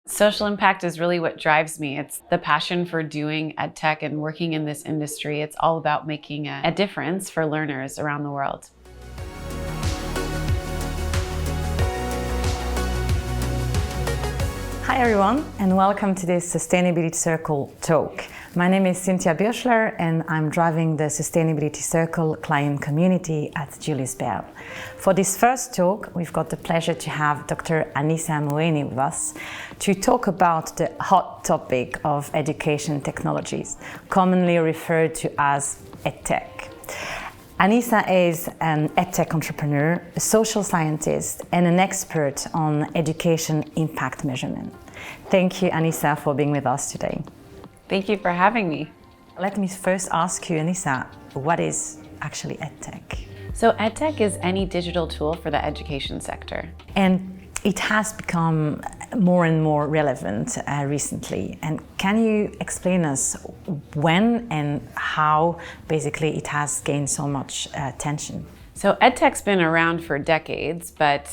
Social impact is really what drives me. It's the passion for doing EdTech and working in this industry. It's all about making a difference for learners around the world. Hi everyone, and welcome to this Sustainability Circle talk. My name is Cynthia Birschler and I'm driving the Sustainability Circle client community at Julius Baer. For this first talk, we've got the pleasure to have Dr. Anissa Moeini with us to talk about the hot topic of education technologies, commonly referred to as EdTech. Anissa is an EdTech entrepreneur, a social scientist, and an expert on education impact measurement. Thank you, Anissa, for being with us today. Thank you for having me. Let me first ask you, Anissa, what is actually EdTech? So EdTech is any digital tool for the education sector. And it has become more and more relevant recently. And can you explain us when and how basically it has gained so much attention? So EdTech's been around for decades, but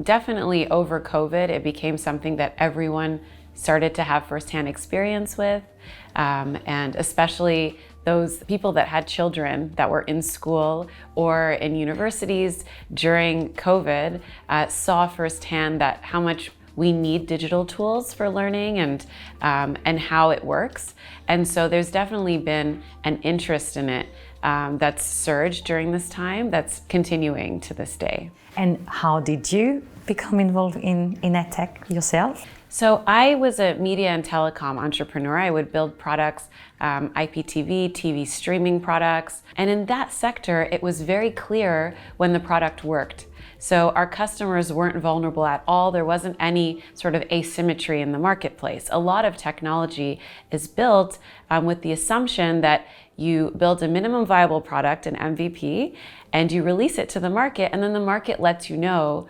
definitely over COVID, it became something that everyone started to have firsthand experience with, and especially those people that had children that were in school or in universities during COVID saw firsthand that how much we need digital tools for learning and how it works. And so there's definitely been an interest in it that's surged during this time that's continuing to this day. And how did you become involved in EdTech yourself? So I was a media and telecom entrepreneur. I would build products, IPTV, TV streaming products. And in that sector, it was very clear when the product worked. So our customers weren't vulnerable at all. There wasn't any sort of asymmetry in the marketplace. A lot of technology is built with the assumption that you build a minimum viable product, an MVP, and you release it to the market, and then the market lets you know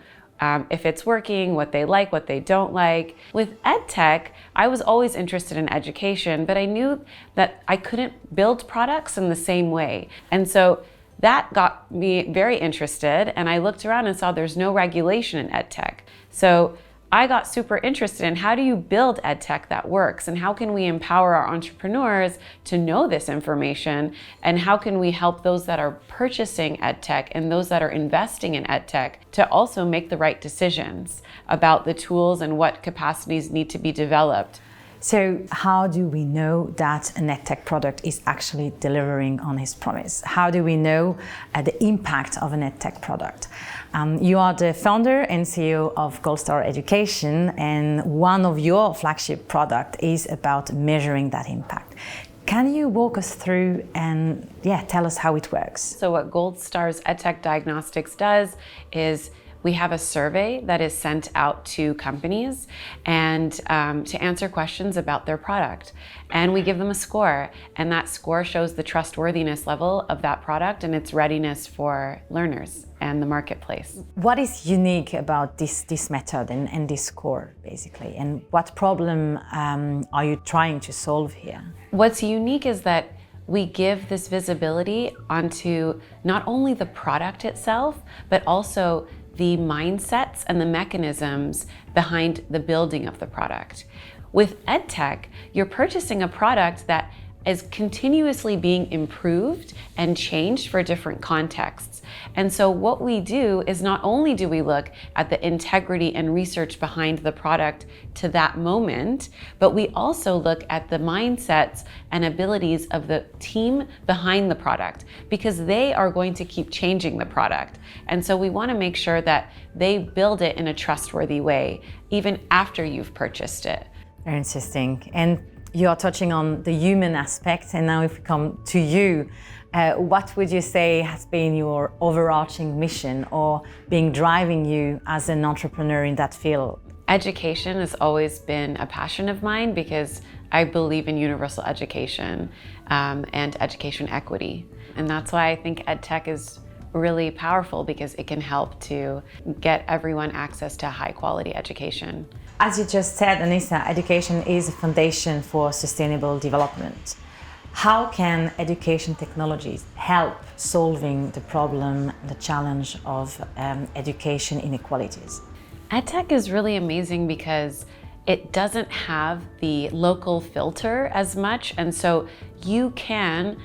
if it's working, what they like, what they don't like. With EdTech, I was always interested in education, but I knew that I couldn't build products in the same way. And so that got me very interested, and I looked around and saw there's no regulation in EdTech. So I got super interested in how do you build EdTech that works, and how can we empower our entrepreneurs to know this information, and how can we help those that are purchasing EdTech and those that are investing in EdTech to also make the right decisions about the tools and what capacities need to be developed. So how do we know that an EdTech product is actually delivering on its promise? How do we know the impact of an EdTech product? You are the founder and CEO of Gold Star Education, and one of your flagship products is about measuring that impact. Can you walk us through and tell us how it works? So what Gold Star's EdTech Diagnostics does is we have a survey that is sent out to companies and to answer questions about their product. And we give them a score, and that score shows the trustworthiness level of that product and its readiness for learners and the marketplace. What is unique about this method and this score, basically? And what problem are you trying to solve here? What's unique is that we give this visibility onto not only the product itself, but also the mindsets and the mechanisms behind the building of the product. With EdTech, you're purchasing a product that is continuously being improved and changed for different contexts. And so what we do is not only do we look at the integrity and research behind the product to that moment, but we also look at the mindsets and abilities of the team behind the product, because they are going to keep changing the product. And so we want to make sure that they build it in a trustworthy way, even after you've purchased it. Very interesting. And you are touching on the human aspect, and now if we come to you, what would you say has been your overarching mission or being driving you as an entrepreneur in that field? Education has always been a passion of mine because I believe in universal education and education equity. And that's why I think EdTech is really powerful, because it can help to get everyone access to high quality education. As you just said, Anissa, education is a foundation for sustainable development. How can education technologies help solving the problem, the challenge of education inequalities? EdTech is really amazing because it doesn't have the local filter as much, and so you can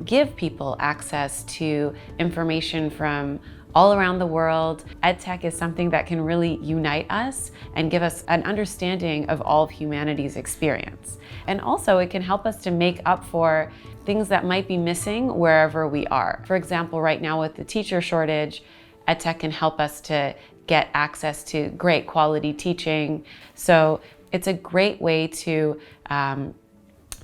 give people access to information from all around the world. EdTech is something that can really unite us and give us an understanding of all of humanity's experience. And also it can help us to make up for things that might be missing wherever we are. For example, right now with the teacher shortage, EdTech can help us to get access to great quality teaching. So it's a great way to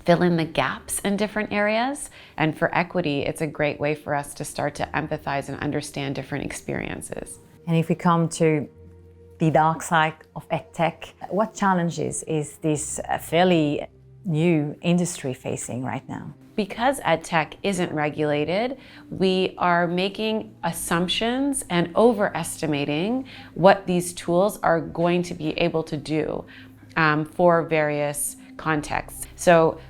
fill in the gaps in different areas. And for equity, it's a great way for us to start to empathize and understand different experiences. And if we come to the dark side of EdTech, what challenges is this fairly new industry facing right now? Because EdTech isn't regulated, we are making assumptions and overestimating what these tools are going to be able to do for various contexts. So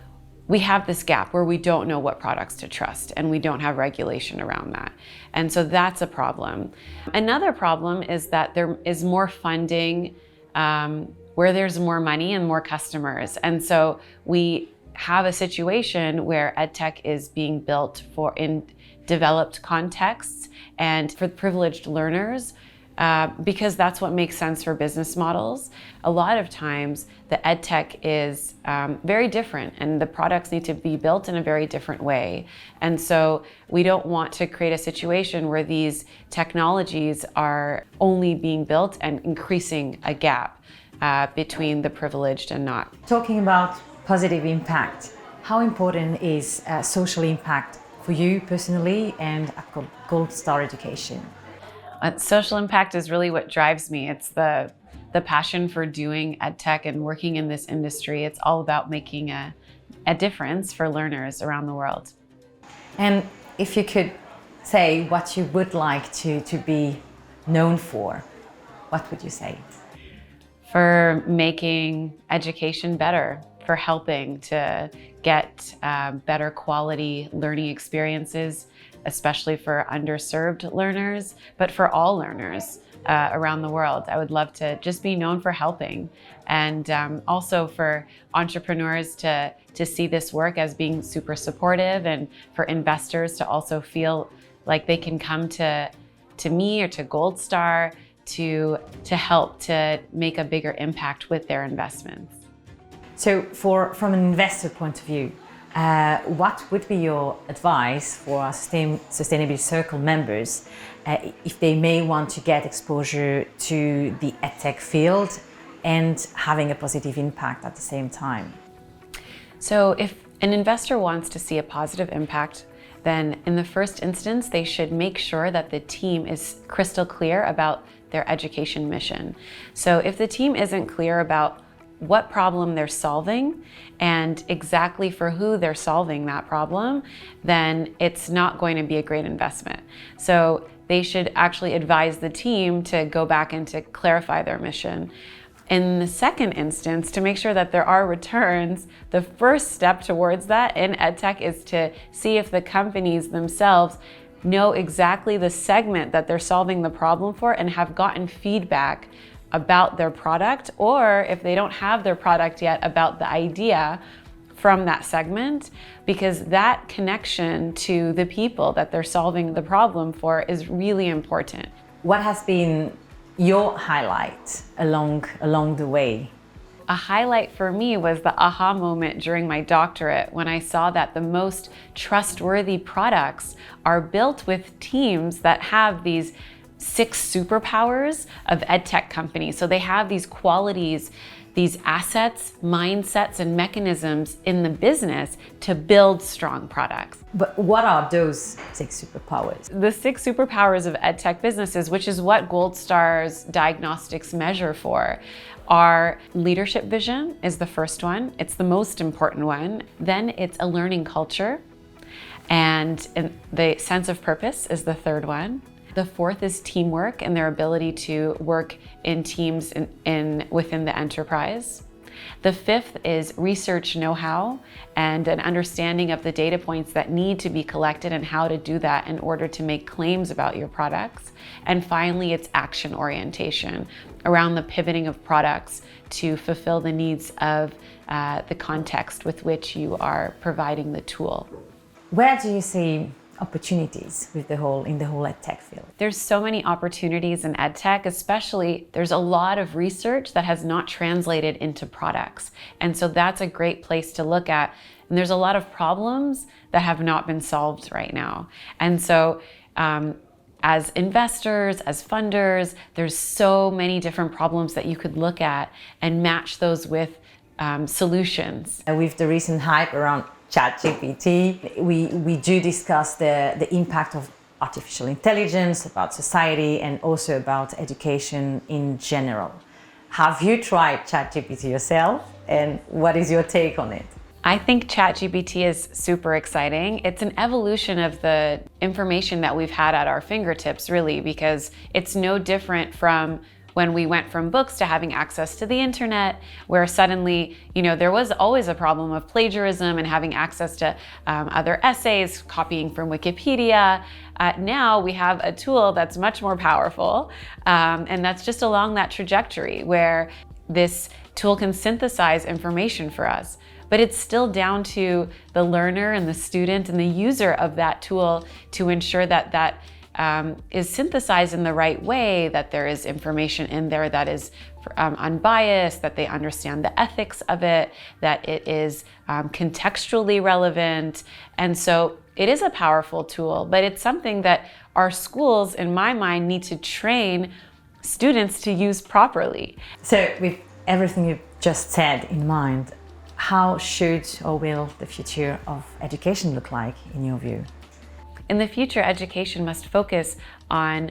we have this gap where we don't know what products to trust and we don't have regulation around that. And so that's a problem. Another problem is that there is more funding where there's more money and more customers. And so we have a situation where EdTech is being built for in developed contexts and for privileged learners because that's what makes sense for business models. A lot of times the EdTech is very different and the products need to be built in a very different way. And so we don't want to create a situation where these technologies are only being built and increasing a gap between the privileged and not. Talking about positive impact, how important is social impact for you personally and at Gold Star Education? Social impact is really what drives me. It's the passion for doing EdTech and working in this industry. It's all about making a difference for learners around the world. And if you could say what you would like to be known for, what would you say? For making education better, for helping to get better quality learning experiences, especially for underserved learners, but for all learners around the world. I would love to just be known for helping, and also for entrepreneurs to see this work as being super supportive, and for investors to also feel like they can come to me or to Gold Star to help to make a bigger impact with their investments. So from an investor point of view, what would be your advice for our Sustainability Circle members if they may want to get exposure to the EdTech field and having a positive impact at the same time? So if an investor wants to see a positive impact, then in the first instance, they should make sure that the team is crystal clear about their education mission. So if the team isn't clear about what problem they're solving and exactly for who they're solving that problem, then it's not going to be a great investment. So they should actually advise the team to go back and to clarify their mission. In the second instance, to make sure that there are returns, the first step towards that in EdTech is to see if the companies themselves know exactly the segment that they're solving the problem for and have gotten feedback about their product, or if they don't have their product yet, about the idea from that segment, because that connection to the people that they're solving the problem for is really important. What has been your highlight along the way? A highlight for me was the aha moment during my doctorate when I saw that the most trustworthy products are built with teams that have these 6 superpowers of EdTech companies. So they have these qualities, these assets, mindsets, and mechanisms in the business to build strong products. But what are those 6 superpowers? The 6 superpowers of EdTech businesses, which is what Gold Star's diagnostics measure for, are leadership vision is the first one. It's the most important one. Then it's a learning culture. And the sense of purpose is the third one. The fourth is teamwork and their ability to work in teams within the enterprise. The fifth is research know-how and an understanding of the data points that need to be collected and how to do that in order to make claims about your products. And finally, it's action orientation around the pivoting of products to fulfill the needs of the context with which you are providing the tool. Where do you see opportunities in the whole EdTech field? There's so many opportunities in EdTech, especially there's a lot of research that has not translated into products. And so that's a great place to look at. And there's a lot of problems that have not been solved right now. And so as investors, as funders, there's so many different problems that you could look at and match those with solutions. With the recent hype around ChatGPT, we do discuss the impact of artificial intelligence about society and also about education in general. Have you tried ChatGPT yourself, and what is your take on it? I think ChatGPT is super exciting. It's an evolution of the information that we've had at our fingertips, really, because it's no different from when we went from books to having access to the internet, where suddenly, there was always a problem of plagiarism and having access to other essays, copying from Wikipedia. Now we have a tool that's much more powerful, and that's just along that trajectory where this tool can synthesize information for us. But it's still down to the learner and the student and the user of that tool to ensure that is synthesized in the right way, that there is information in there that is unbiased, that they understand the ethics of it, that it is contextually relevant. And so it is a powerful tool, but it's something that our schools, in my mind, need to train students to use properly. So with everything you've just said in mind, how should or will the future of education look like in your view? In the future, education must focus on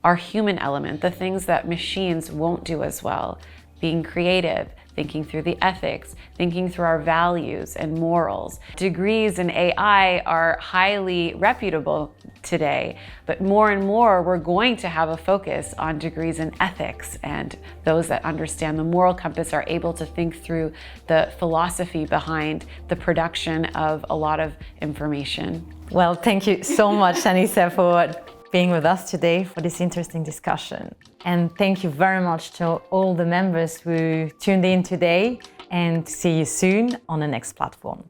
our human element, the things that machines won't do as well. Being creative, thinking through the ethics, thinking through our values and morals. Degrees in AI are highly reputable today, but more and more we're going to have a focus on degrees in ethics, and those that understand the moral compass are able to think through the philosophy behind the production of a lot of information. Well, thank you so much, Anissa, for being with us today for this interesting discussion. And thank you very much to all the members who tuned in today, and see you soon on the next platform.